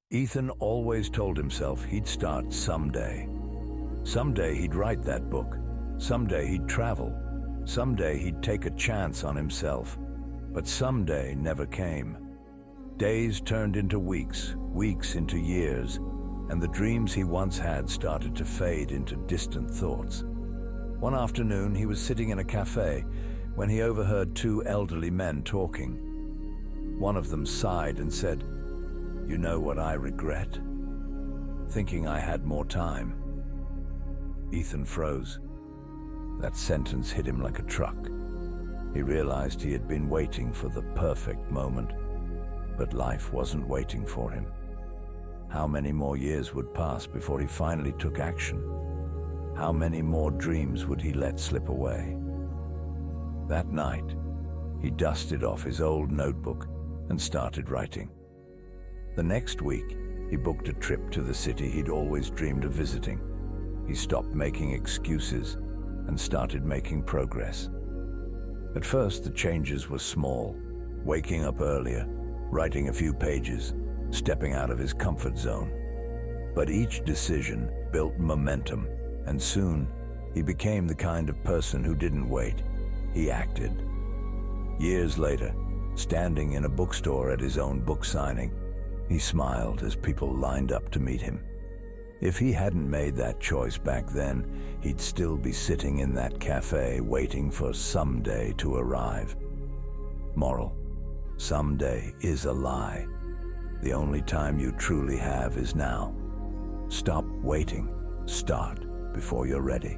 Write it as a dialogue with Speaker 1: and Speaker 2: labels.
Speaker 1: Ethan always told himself he'd start someday. Someday he'd write that book. Someday he'd travel. Someday he'd take a chance on himself. But someday never came. Days turned into weeks, weeks into years, and the dreams he once had started to fade into distant thoughts. One afternoon, he was sitting in a cafe when he overheard two elderly men talking. One of them sighed and said, "You know what I regret? Thinking I had more time." Ethan froze. That sentence hit him like a truck. He realized he had been waiting for the perfect moment, but life wasn't waiting for him. How many more years would pass before he finally took action? How many more dreams would he let slip away? That night, he dusted off his old notebook and started writing. The next week, he booked a trip to the city he'd always dreamed of visiting. He stopped making excuses and started making progress. At first, the changes were small: waking up earlier, writing a few pages, stepping out of his comfort zone. But each decision built momentum, and soon he became the kind of person who didn't wait. He acted. Years later, standing in a bookstore at his own book signing, he smiled as people lined up to meet him. If he hadn't made that choice back then, he'd still be sitting in that cafe waiting for someday to arrive. Moral: someday is a lie. The only time you truly have is now. Stop waiting. Start before you're ready.